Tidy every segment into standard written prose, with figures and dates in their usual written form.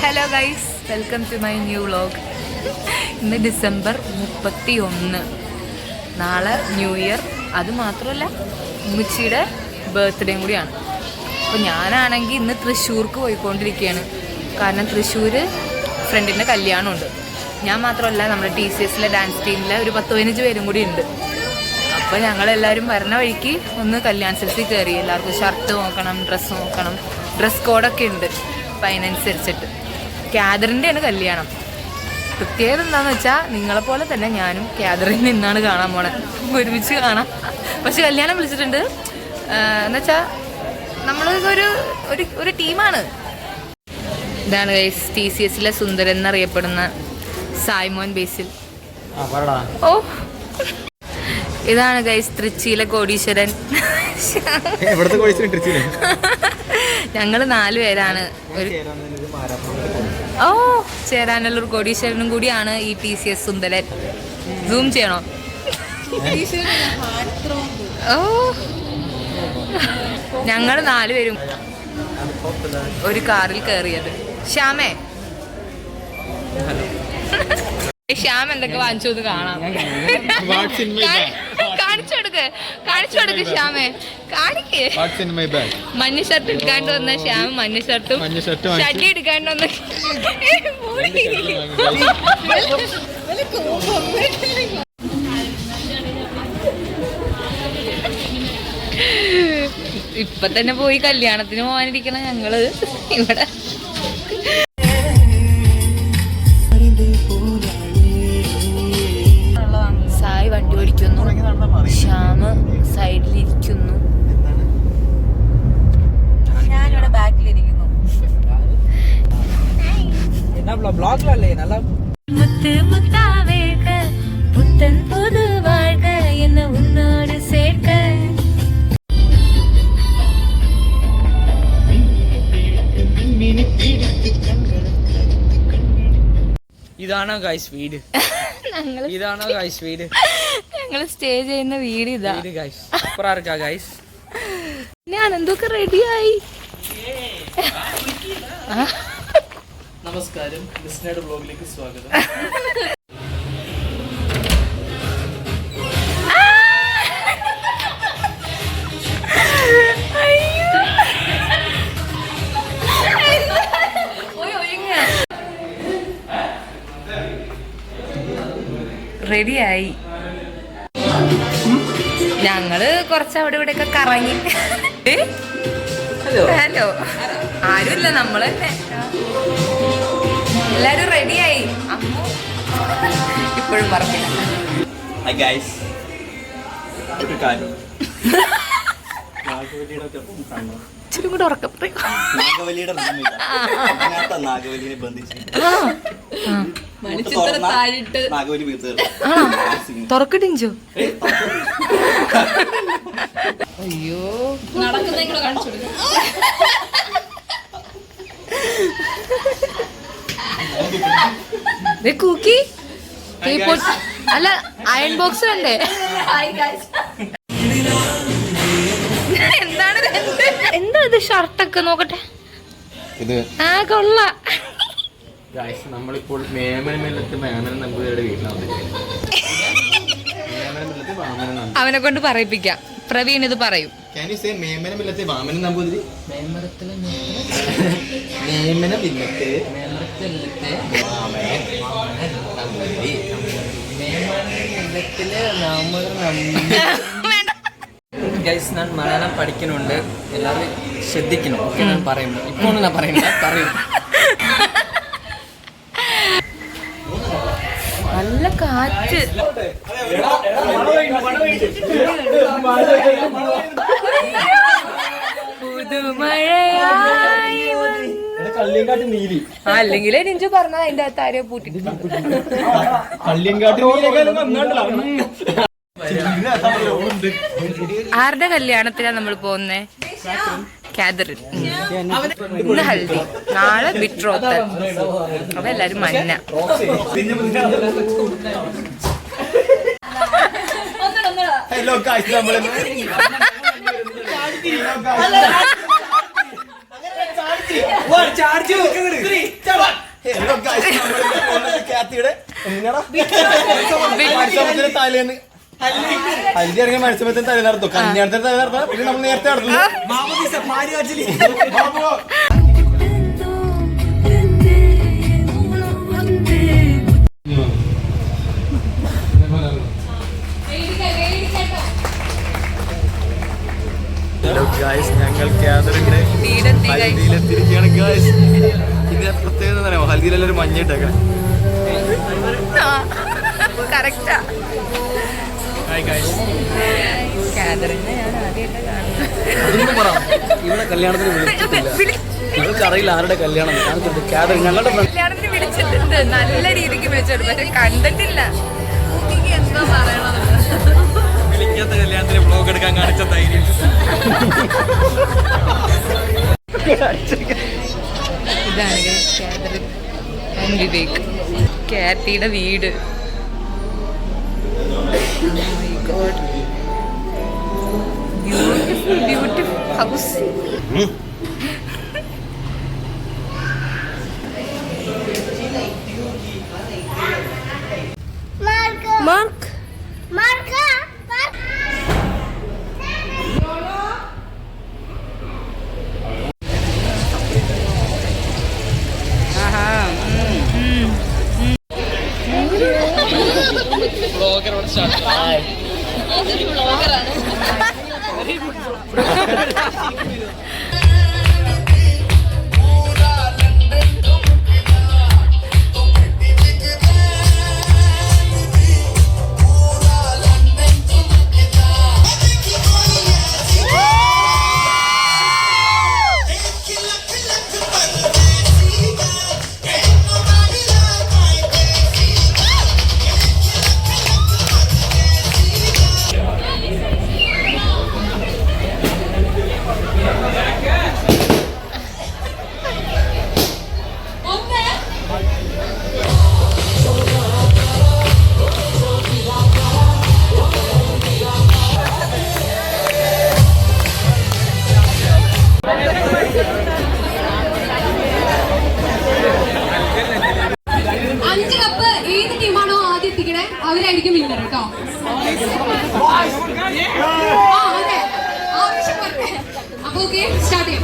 Hello guys, welcome to my new vlog. ഇന്ന് December 31, നാളെ new year. അത് മാത്രമല്ല ഉമ്മച്ചിയുടെ ബർത്ത്ഡേയും കൂടിയാണ്. അപ്പോൾ ഞാനാണെങ്കിൽ ഇന്ന് തൃശ്ശൂർക്ക് പോയിക്കൊണ്ടിരിക്കുകയാണ്. കാരണം തൃശ്ശൂർ ഫ്രണ്ടിൻ്റെ കല്യാണമുണ്ട്. ഞാൻ മാത്രമല്ല, നമ്മുടെ TCSലെ ഡാൻസ് ടീമിലെ ഒരു 10-15 പേരും കൂടി ഉണ്ട്. അപ്പോൾ ഞങ്ങളെല്ലാവരും വരണ വഴിക്ക് ഒന്ന് കല്യാൺ സിൽസിൽ കയറി. എല്ലാവർക്കും ഷർട്ട് നോക്കണം, ഡ്രസ്സ് നോക്കണം, ഡ്രസ് കോഡൊക്കെ ഉണ്ട്. അപ്പം അതിനനുസരിച്ചിട്ട് കാതറിൻ്റെയാണ് കല്യാണം. പ്രത്യേകത എന്താണെന്ന് വെച്ചാൽ നിങ്ങളെപ്പോലെ തന്നെ ഞാനും കാതറിന് ഇന്നാണ് കാണാൻ പോണേ. ഒരുമിച്ച് കാണാം. പക്ഷെ കല്യാണം വിളിച്ചിട്ടുണ്ട്. എന്നുവെച്ചാൽ നമ്മൾ ഒരു ടീമാണ്. ഇതാണ് ഗൈസ് TCSലെ സുന്ദരൻ എന്നറിയപ്പെടുന്ന സായ്മോൻ ബേസിൽ. ഓ, ഇതാണ് ഗൈസ് തൃച്ചിയിലെ കോടീശ്വരൻ. ഞങ്ങൾ 4 പേരാണ്. ഓ, ചേരാനുള്ളൊരു കോടീശ്വരനും കൂടിയാണ് ഈ TCS സുന്ദരൻ. സൂം ചെയ്യണോ? ഓ, ഞങ്ങൾ 4 പേരും ഒരു കാറിൽ കയറിയത്. ശ്യാമേ, ശ്യാം എന്തൊക്കെ വാങ്ങിച്ചു എന്ന് കാണാം. കാണിച്ചു കൊടുക്ക് ശ്യാമേ, കാണിക്ക്. മഞ്ഞ ഷർട്ട് എടുക്കാണ്ട് വന്ന ശ്യാം മഞ്ഞ ഷർട്ടും ഷഡ്ഡി എടുക്കാണ്ട് വന്ന ഇപ്പൊ തന്നെ പോയി കല്യാണത്തിന് പോകാനിരിക്കണ ഞങ്ങള് ഇവിടെ. സായി വണ്ടി ഓടിക്കുന്നു, ശ്യാമ് സൈഡിലിരിക്കുന്നു, ഞാനിവിടെ ബാക്കിലിരിക്കുന്നു. ഇതാണോ ഗൈസ് വീട്? ഇതാണോ ഗൈസ് വീട്? ഞങ്ങൾ സ്റ്റേ ചെയ്യുന്ന വീട് ഇതാ ഗൈസ്. സൂപ്പർ ആർക്കാ ഗൈസ്. ഞാൻ എന്തൊക്കെ റെഡിയായി. നമസ്കാരം, ലിസ്നേഡ് വ്ലോഗിലേക്ക് സ്വാഗതം. റെഡിയായി. ഞങ്ങള് കുറച്ച് അവിടെ ഇവിടെയൊക്കെ കറങ്ങി. ഹലോ, ആരുമില്ല, നമ്മള് തന്നെ. എല്ലാരും റെഡിയായി. അമ്മു ഇപ്പോഴും പറഞ്ഞില്ല. ഇച്ചിരി കൂടെ ഉറക്കം. തുറക്കട്ടിഞ്ചോ? അയ്യോ, കൂക്കി അല്ല, അയൺ ബോക്സ് വേണ്ടേ? എന്താണ് എന്താ ഇത്? ഷർട്ടൊക്കെ നോക്കട്ടെ. ആ, കൊള്ളാം. നമ്മളിപ്പോൾ മേമനമില്ലത്ത് മേമന നമ്പൂതിരിയുടെ വീട്ടിലാണ്. അവനെ കൊണ്ട് പറയിപ്പിക്കാം. പ്രവീൺ ഇത് പറയും. മേമനമില്ലത്തെ വാമന നമ്പൂതിരി. ഗൈസ്, ഞാൻ മലയാളം പഠിക്കുന്നുണ്ട്, എല്ലാവരും ശ്രദ്ധിക്കണം. ഓക്കെ, ഞാൻ പറയുന്നു. ഇപ്പോൾ ഞാൻ പറയുന്നില്ല, പറയും. നല്ല കാറ്റ്. അല്ലെങ്കിലേ നിഞ്ചു പറഞ്ഞ അതിന്റെ അകത്ത് ആരെയോ പൂട്ടിട്ട്. ആരുടെ കല്യാണത്തിനാണ് നമ്മൾ പോകുന്നേ? കാതറിൻ. ഇന്ന് ഹൽദി, നാളെ ബിട്രോത്തൽ. അപ്പൊ എല്ലാരും മഞ്ഞ. ഹലോ ഗൈസ്, നമ്മൾ ചാർജ് തലേന്ന് ഹൽദി ഇറങ്ങിയ മത്സരത്തിന് തലേ നടത്തും, കല്യാണത്തിന് തലേ നടത്താം, പിന്നെ നമ്മൾ നേരത്തെ നടത്തുന്നു. ഞങ്ങൾ ക്യാദറിന്റെ ഹൽദിയിലെത്തിരിക്കുകയാണ് ഗായ്സ്. ഇത് പ്രത്യേകത പറയാമോ, ഹൽദിയിലെല്ലാവരും മഞ്ഞിട്ടേക്കണേ. കറക്റ്റാ. ഇവിടെ കല്യാണത്തിന് അറിയില്ല ആരുടെ കല്യാണം. ഞങ്ങളുടെ കല്യാണത്തിന് വിളിച്ചിട്ടുണ്ട്, നല്ല രീതിക്ക് വിളിച്ചിട്ടുണ്ട്, പക്ഷെ കണ്ടിട്ടില്ല. എന്താ പറയണത്, വിളിക്കാത്ത കല്യാണത്തിന് വ്ലോഗ് എടുക്കാൻ കാണിച്ച ധൈര്യം. ഇതാണ് കാതറിൻ ആൻഡ് വിവേക്, കാത്തിയുടെ വീട്. Beautiful house. മാർക്ക് അവരായിരിക്കും വിന്നർ കേട്ടോ. അതെ, അപ്പൊ ഓക്കെ സ്റ്റാർട്ട് ചെയ്യാം.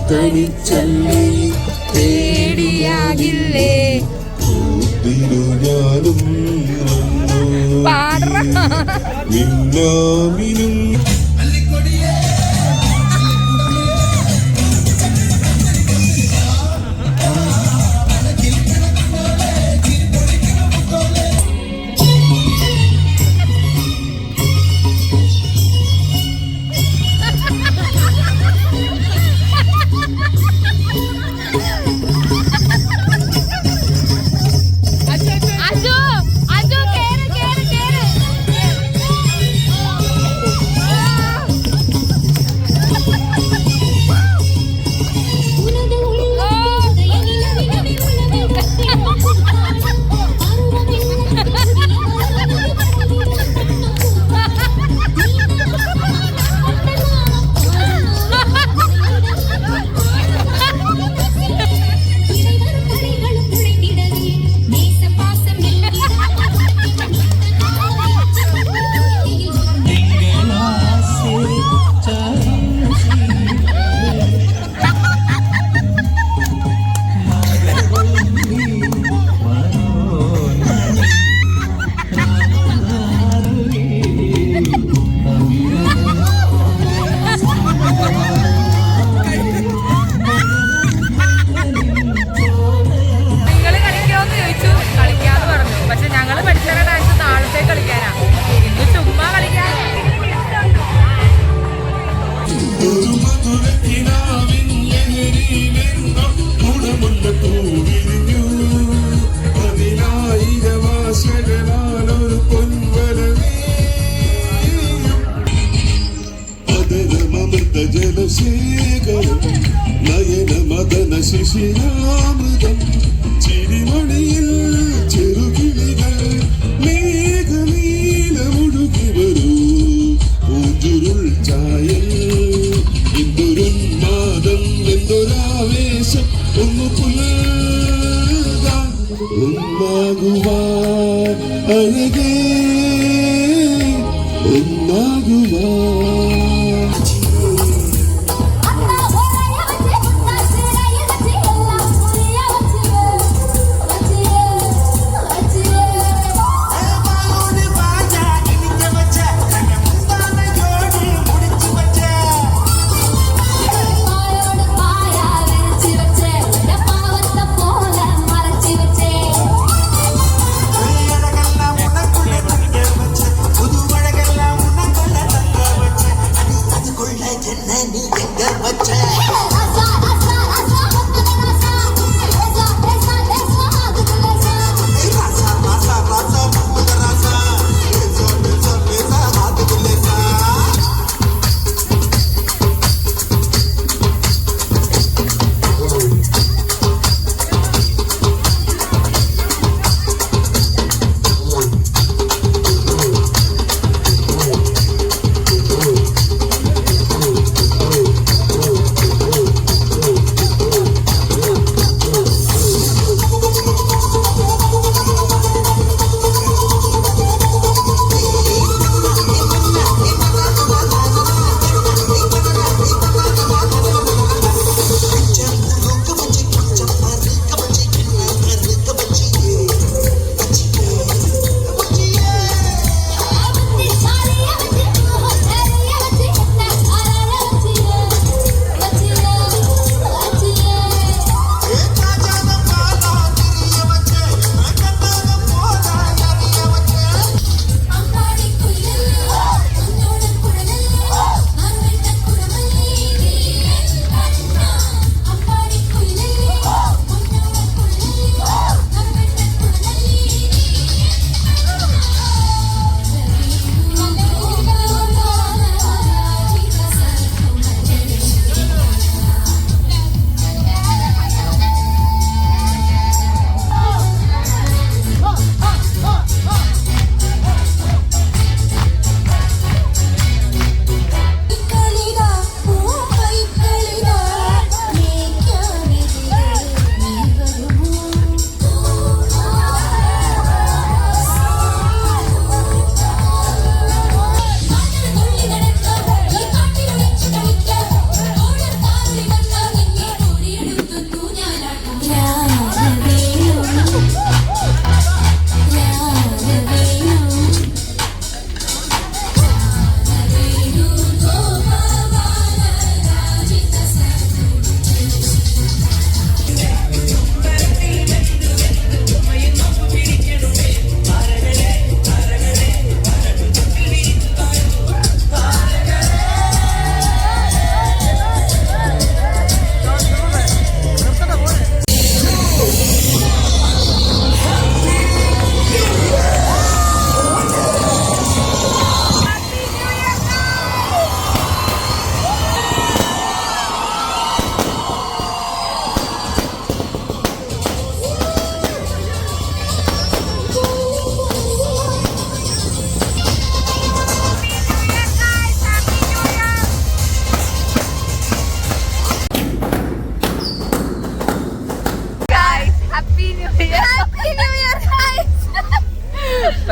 തനിച്ചല്ലേ പേടിയാകില്ലേ അതിരു ഞാനും മിന്നാമിനും ജലശേഖരം നയന മദന ശിശിരാമൃതം ചിരിമണിയിൽ ചെറുകിളികൾ മേഘനീലമുടുകി വരൂ പൂഞ്ചുരുൾ ചായൽ എന്തൊരുന്മാദം എന്തൊരാവേശം ഒന്നു പുലർത്താൻ ഒന്നാകുവാൻ അഴകേ ഒന്നാകുവാൻ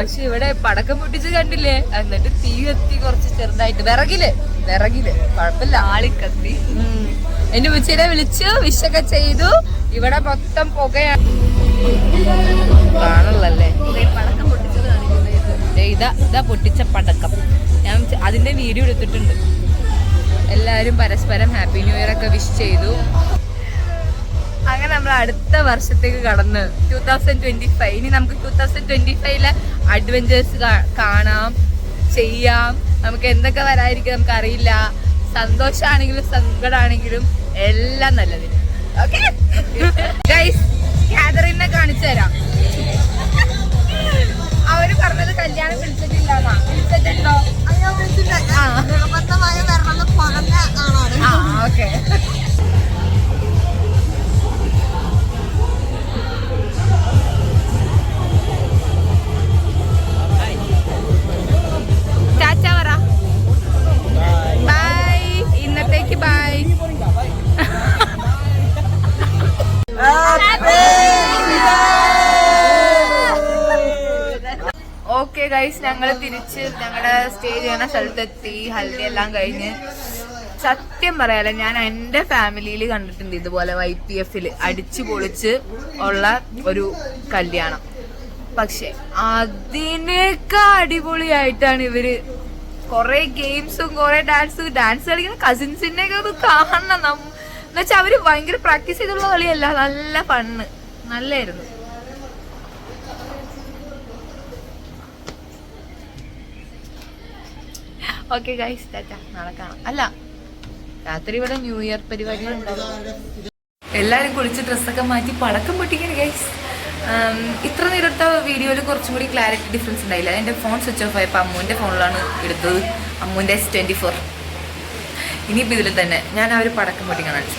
പക്ഷെ ഇവിടെ പടക്കം പൊട്ടിച്ച് കണ്ടില്ലേ, എന്നിട്ട് തീ കത്തി കുറച്ച് ചെറുതായിട്ട് വിറകില് കുഴപ്പമില്ല, ആളിക്കത്തി. എന്റെ ഉച്ചയെ വിളിച്ചു വിഷൊക്കെ ചെയ്തു. ഇവിടെ മൊത്തം പുകയാണ് കാണുള്ളല്ലേ. പടക്കം പൊട്ടിച്ചത് കാണിക്കുന്നത് ഇതാ പൊട്ടിച്ച പടക്കം. ഞാൻ അതിന്റെ വീഡിയോ എടുത്തിട്ടുണ്ട്. എല്ലാവരും പരസ്പരം ഹാപ്പി ന്യൂ ഇയർ ഒക്കെ വിഷ് ചെയ്തു. അങ്ങനെ നമ്മൾ അടുത്ത വർഷത്തേക്ക് കടന്ന് 2025. ഇനി നമുക്ക് 2025 അഡ്വഞ്ചേഴ്സ് കാണാം, ചെയ്യാം. നമുക്ക് എന്തൊക്കെ വരാതിരിക്കും നമുക്ക് അറിയില്ല. സന്തോഷാണെങ്കിലും സങ്കടമാണെങ്കിലും എല്ലാം നല്ലതിന്. ഓക്കെ ഗൈസ്, കാതറിനെ കാണിച്ചു തരാം. അവര് പറഞ്ഞത് കല്യാണം വിളിച്ചിട്ടില്ലാന്നാ. വിളിച്ചിട്ടുണ്ടോ? ഓക്കെ. ഓക്കെ ഗൈസ്, ഞങ്ങള് തിരിച്ച് ഞങ്ങളുടെ സ്റ്റേ ചെയ്യുന്ന സ്ഥലത്തെത്തി. ഹൽദി എല്ലാം കഴിഞ്ഞ് സത്യം പറയാലോ, ഞാൻ എൻ്റെ ഫാമിലിയിൽ കണ്ടിട്ടുണ്ട് ഇതുപോലെ YPF അടിച്ചു പൊളിച്ച് ഉള്ള ഒരു കല്യാണം. പക്ഷെ അതിനേക്കാൾ അടിപൊളിയായിട്ടാണ് ഇവര് കൊറേ ഗെയിംസും കൊറേ ഡാൻസ് കളിക്കുന്ന കസിൻസിന്റെ ഒക്കെ അത് കാണണം. എന്നുവെച്ചാൽ അവര് ഭയങ്കര പ്രാക്ടീസ് ചെയ്തുള്ള കളിയല്ല, നല്ല ഫണ്ണ്, നല്ലായിരുന്നു. ഓക്കെ ഗൈസ്, ടാറ്റാ, നാളെ കാണാം. അല്ല, രാത്രി ഇവിടെ ന്യൂ ഇയർ പരിപാടികളുണ്ടാവും. എല്ലാവരും കുളിച്ച് ഡ്രസ്സൊക്കെ മാറ്റി പടക്കം പൊട്ടിക്കണം ഗൈസ്. ഇത്ര നേരത്തെ വീഡിയോയിൽ കുറച്ചും കൂടി ക്ലാരിറ്റി ഡിഫറൻസ് ഉണ്ടായില്ല. എൻ്റെ ഫോൺ സ്വിച്ച് ഓഫ് ആയപ്പോൾ അമ്മുവിൻ്റെ ഫോണിലാണ് എടുത്തത്, അമ്മുവിൻ്റെ S24. ഇനിയിപ്പോൾ ഇതിൽ തന്നെ ഞാൻ അവർ പടക്കം പൊട്ടിക്കാൻ കാണിച്ചു.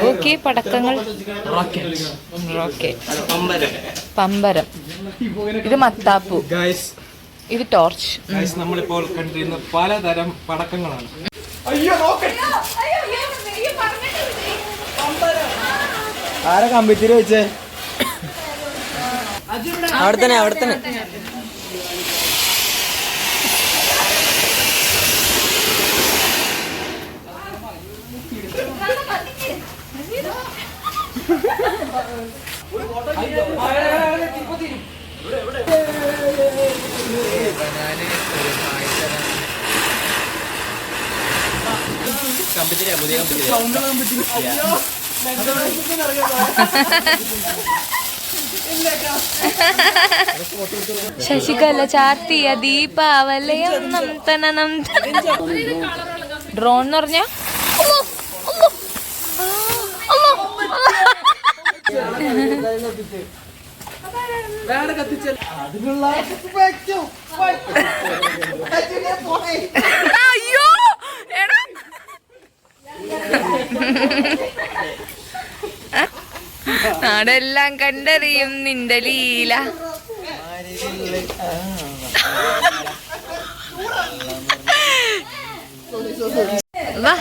ഓക്കെ, പടക്കങ്ങൾ റോക്കറ്റ്, പമ്പരം, ഇത് മത്താപ്പു, ഇത് ടോർച്ച്. നമ്മളിപ്പോൾ കണ്ടിരുന്ന പലതരം പടക്കങ്ങളാണ്. ആരാ കമ്പിത്തിരി വെച്ചേ? അവിടെ തന്നെ ശശികല ചാർത്തിയ ദീപാവലയം നംതനം. ഡ്രോൺ എന്ന് പറഞ്ഞ അയ്യോ എടാ, നാടെല്ലാം കണ്ടറിയും നിന്റെ ലീല. വാ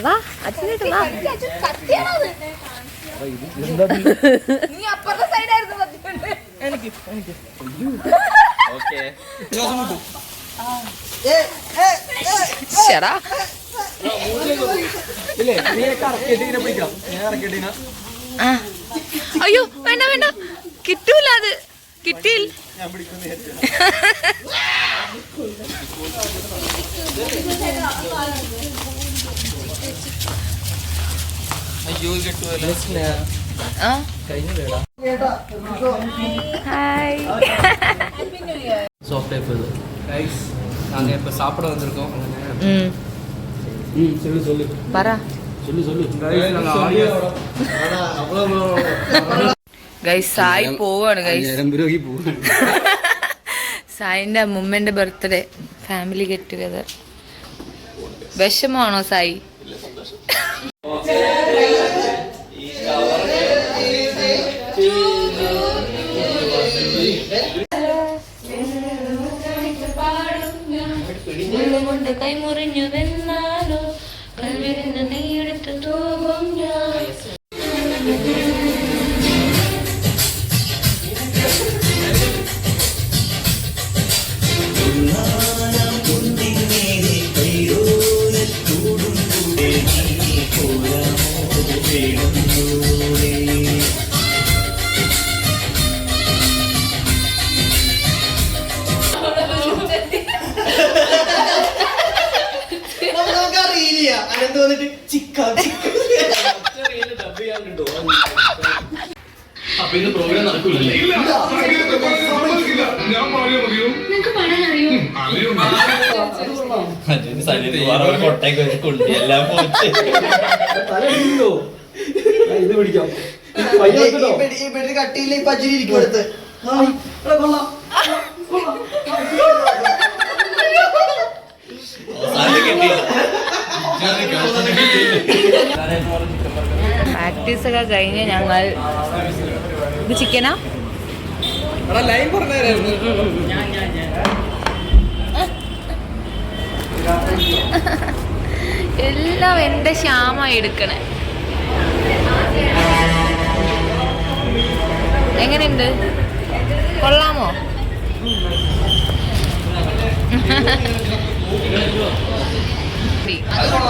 വാ അച്ഛനായിട്ട് വാ. നീ അപ്പുറത്തെ സൈഡായിരുന്നു. ശരാ അയ്യോ വേണ്ട വേണ്ട, കിട്ടൂല, അത് കിട്ടിയില്ല. ഹായ്, நாங்க இப்ப சாப்பிட வந்திருக்கோம். சொல்லு പറ. ഗൈസ്, സായി പോവാണ് ഗൈസ്. സായിന്റെ അമ്മൂമ്മന്റെ ബർത്ത്ഡേ, ഫാമിലി ഗെറ്റ് ടുഗദർ. വിഷമാണോ സായി? കൈമുറിഞ്ഞുവെന്നാലോ കൽവിരുന്ന് നീയെടുത്ത് തൂകും ഞാൻ. നമുക്കറിയില്ല അനന്ത് വന്നിട്ട് ചിക്ക അപ്പൊ ഇന്ന് പ്രോഗ്രാം നടക്കൂലല്ലേ? നിങ്ങക്ക് പാടാൻ അറിയോ? കൊട്ടയൊക്കെ വെച്ച് കൊണ്ടി എല്ലാം പോയിട്ട് ഇത് പിടിക്കാം. കട്ടിയില്ല പച്ചിരി ഇരിക്കും അടുത്ത് പ്രാക്ടീസ് ഒക്കെ കഴിഞ്ഞ് ഞങ്ങൾ ഇത് ചിക്കനാ ലൈൻ പറഞ്ഞായിരുന്നു. എല്ലാം എൻ്റെ ശ്യാമായി എടുക്കണേ. എങ്ങനെയുണ്ട്? കൊള്ളാമോ?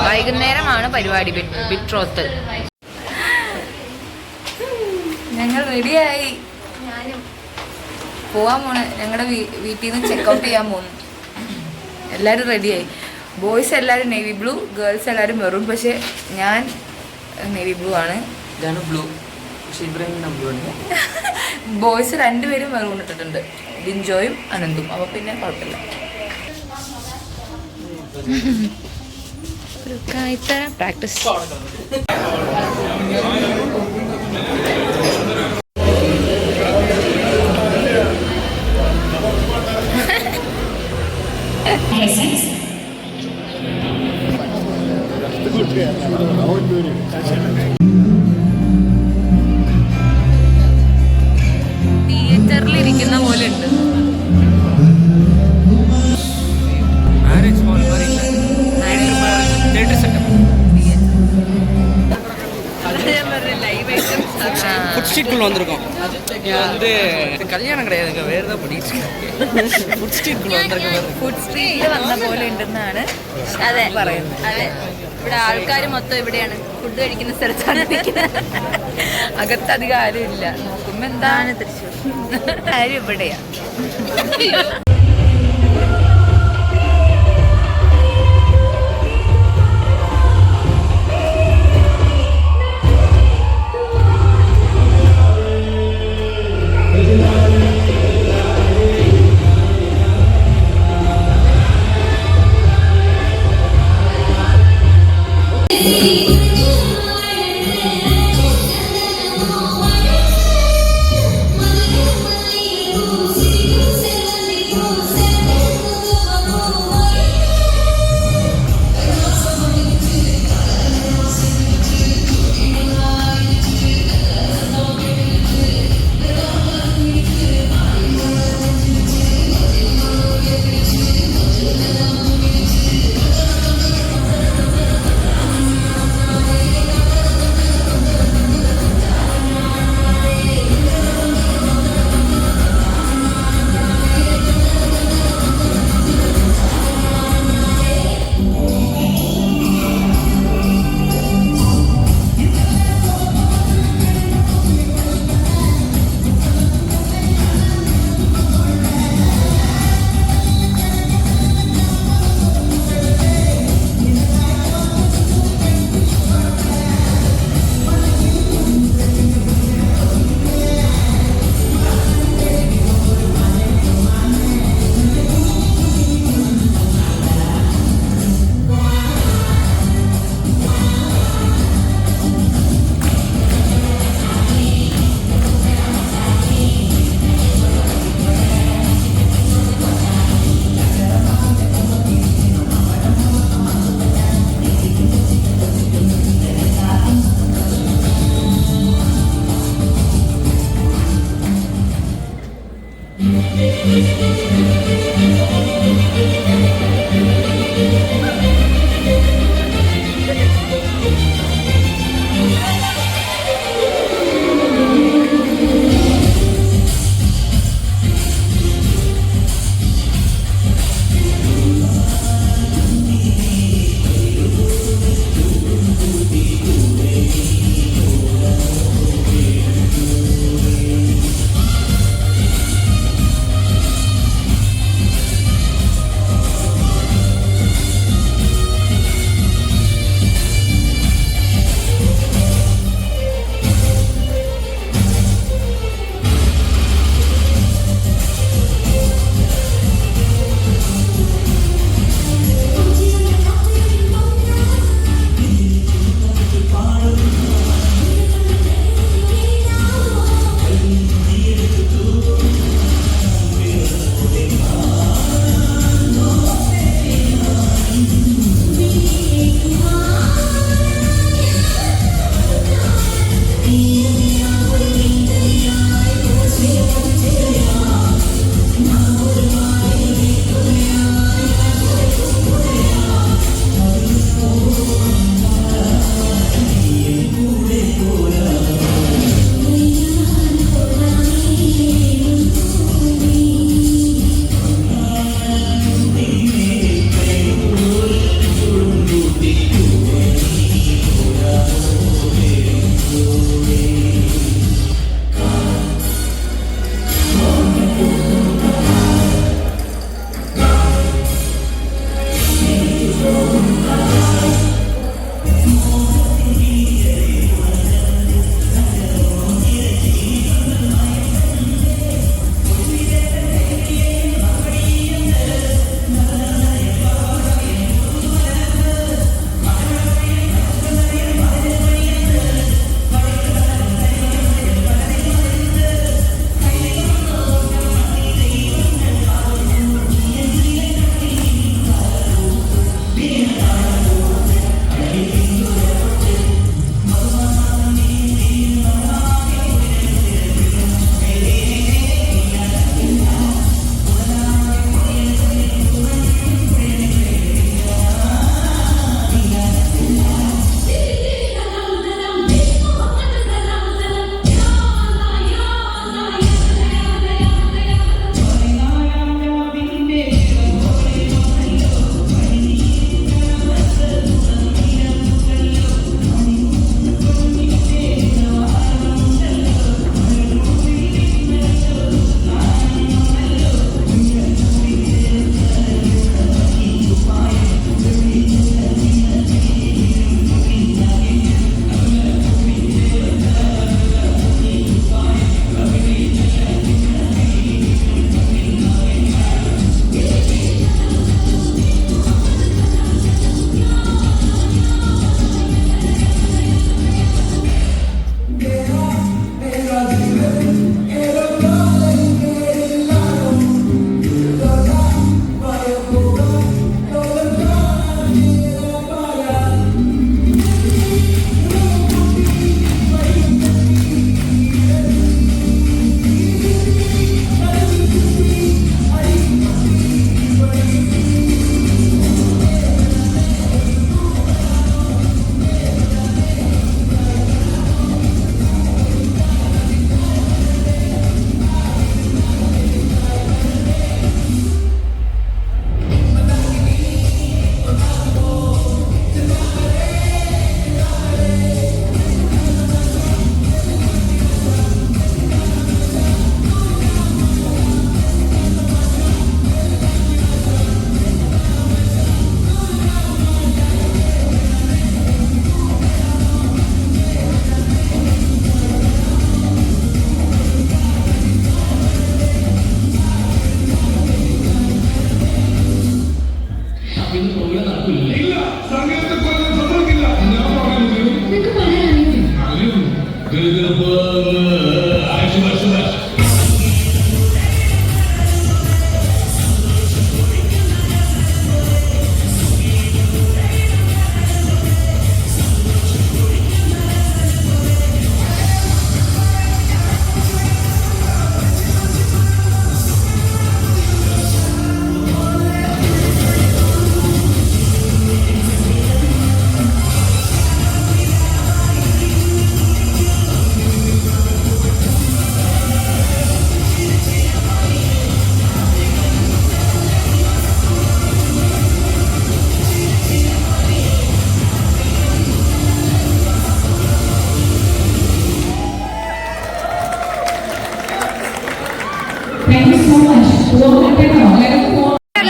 വൈകുന്നേരമാണ് പരിപാടി, ബിട്രോത്ത്. ഞങ്ങൾ റെഡിയായി. ഞാനും പോവാൻ പോണ്. ഞങ്ങളുടെ വീട്ടിൽ നിന്ന് ചെക്കൗട്ട് ചെയ്യാൻ പോകുന്നു. എല്ലാവരും റെഡിയായി. ബോയ്സ് എല്ലാവരും നേവി ബ്ലൂ, ഗേൾസ് എല്ലാവരും മെറൂൺ. പക്ഷേ ഞാൻ നേവി ബ്ലൂ ആണ്. ബ്ലൂ. ബോയ്സ് രണ്ടുപേരും മെറൂൺ ഇട്ടിട്ടുണ്ട്, ബിൻജോയും അനന്തും. അപ്പോൾ പിന്നെ കുഴപ്പമില്ല. ഒരു ഇത്തരം പ്രാക്ടീസ്. തിയേറ്ററിൽ ഇരിക്കുന്ന പോലെ ഉണ്ട്. ஃபுட் ஸ்ட்ரீட்குள்ள வந்திருக்கோம். இது வந்து கல்யாணம் கிடையாதுங்க, வேற ஏதாவது பண்ணிட்டு இருக்கேன். ഫുഡ് സ്ട്രീറ്റിൽ വന്നിരിക്കുന്നത്. ഫുഡ് സ്ട്രീറ്റിൽ വന്ന പോലെ ഉണ്ടെന്നാണ് അതെ പറയുന്നത്. അതെ, ഇവിടെ ആൾക്കാർ മൊത്തം ഇവിടെയാണ് ഫുഡ് കഴിക്കുന്ന സ്ഥലത്താണ് നിൽക്കുന്നത്. അകത്തധികം ആരും ഇല്ല. നോക്കുമ്പോ എന്താണ് തൃശ്ശൂർ, ആരും ഇവിടെയാ.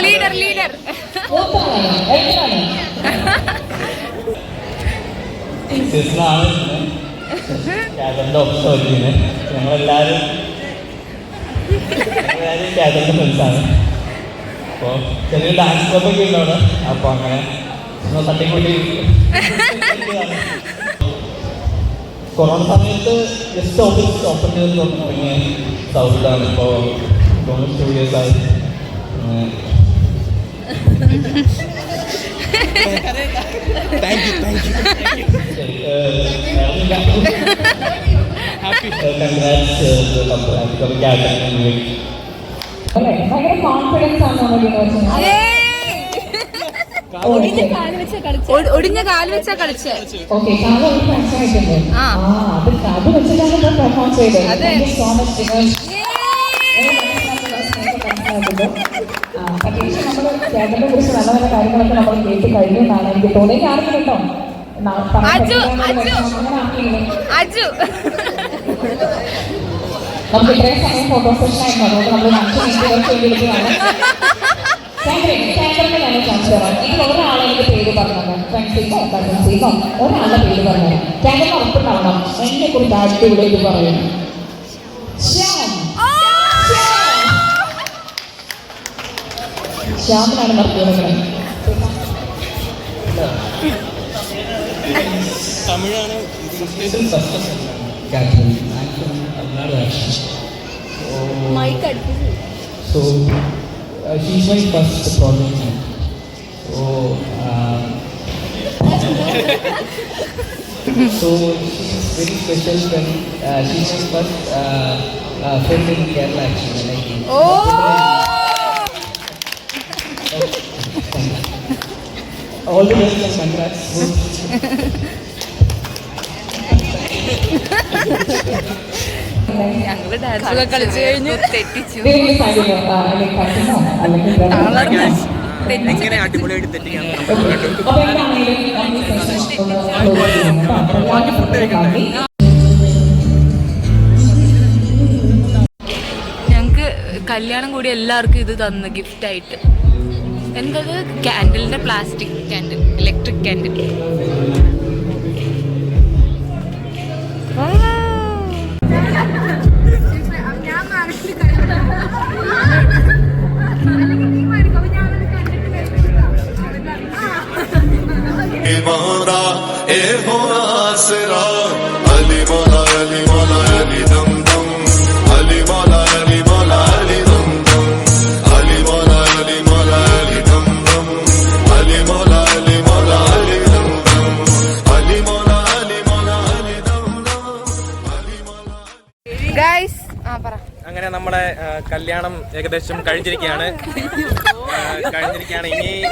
ലീഡർ ലീഡർ ടീച്ചേഴ്സിനാണ് ക്യാബിൻ്റെ ഓഫീസ് ചെയ്യുന്നത്. ഞങ്ങളെല്ലാവരും ക്യാബിൻ്റെ ഫ്രണ്ട്സാണ്. അപ്പോൾ ചെറിയ ഡാൻസ് ക്ലബൊക്കെ ഉണ്ട് അവിടെ. അപ്പോൾ അങ്ങനെ തട്ടിക്കൂട്ടി കൊറോണ സമയത്ത് ജസ്റ്റ് ഓഫീസ് ഓപ്പൺ ചെയ്ത് തുടങ്ങിയ സൗഹൃദമാണ്. ഇപ്പോൾ 2 ഇയേഴ്സായി. Thank you happy congrats captain. ഭയങ്കര കോൺഫിഡൻസ് ആണ് ഒടിഞ്ഞ കാല് വെച്ചാ കളിച്ചേ. ഓക്കെ കാലം ഒരു ഫ്രാക്ചറായിട്ടുണ്ട്. ആ. അത് വെച്ചിട്ടാണ് ഇപ്പോൾ പെർഫോം ചെയ്തത്. അതെ. സോ മച്ച് പക്ഷേ നമ്മൾ ചേട്ടനെ കുറിച്ച് നല്ല നല്ല കാര്യങ്ങളൊക്കെ നമ്മൾ കേട്ട് കഴിഞ്ഞു എന്നാണ് എനിക്ക് തോന്നിയത്. ആർക്കും കേട്ടോ അജു നമുക്ക് ഇത്രയും സമയം ഫോട്ടോ സെഷൻ ആയിരുന്നു. അതുകൊണ്ട് നമ്മൾ 5 മിനിറ്റ് എടുക്കുകയാണ്. ക്യാമറയുടെ തന്നെ ചാൻസ് തരാം. ഇതിൽ ഒരാളെ എനിക്ക് പേര് പറഞ്ഞത് ഫ്രണ്ട്സിനോ കസിൻസിനോ ഒരാളുടെ പേര് പറഞ്ഞത് ക്യാമറ ഉറപ്പുണ്ടാവണം. എന്നെ കുറിച്ച് അടിപൊളി ഇത് പറയുന്നു. ശ്യാമിനാണ് നിർത്തിയത്. തമിഴാണ് captain. So she's my first project. So she's very special when she's my first friend in Kerala actually. Like, all the best and congrats. ഞങ്ങള് ഡാൻസ് ഒക്കെ കളിച്ചു കഴിഞ്ഞു തെറ്റിച്ചു. എങ്ങനെ അടിപൊളിയായിട്ട് തെറ്റിക്കാൻ ഞങ്ങക്ക് കല്യാണം കൂടി എല്ലാവർക്കും ഇത് തന്നു ഗിഫ്റ്റായിട്ട്. എന്തത് ക്യാൻഡിലിന്റെ plastic candle, electric candle. Mara e hona sera Ali mala Ali mala Ali dum dum Ali mala Ali mala Ali dum dum Ali mala Ali mala Ali dum dum Ali mala Ali mala Ali dum dum Ali mala Ali mala Ali dum dum Ali mala. Guys പറ. അങ്ങനെ നമ്മുടെ കല്യാണം ഏകദേശം കഴിഞ്ഞിരിക്കുകയാണ്.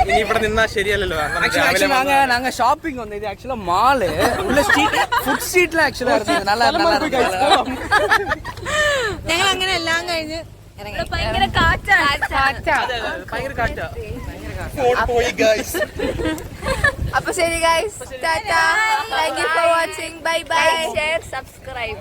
ഇനി ഇവിടെ നിന്നാ ശരിയല്ലല്ലോ. நாங்க ஷாப்பிங் வந்து இது ஆக்சுவலா மால் உள்ள ஸ்ட்ரீட் ഫുഡ് സ്ട്രീറ്റിൽ ആക്ച്വലി നല്ല ഞങ്ങൾ അങ്ങനെ എല്ലാം കഴിഞ്ഞ് ഭയങ്കര കാറ്റാ. അപ്പൊ ശരി guys, Tata, thank you for watching, bye bye, share, subscribe.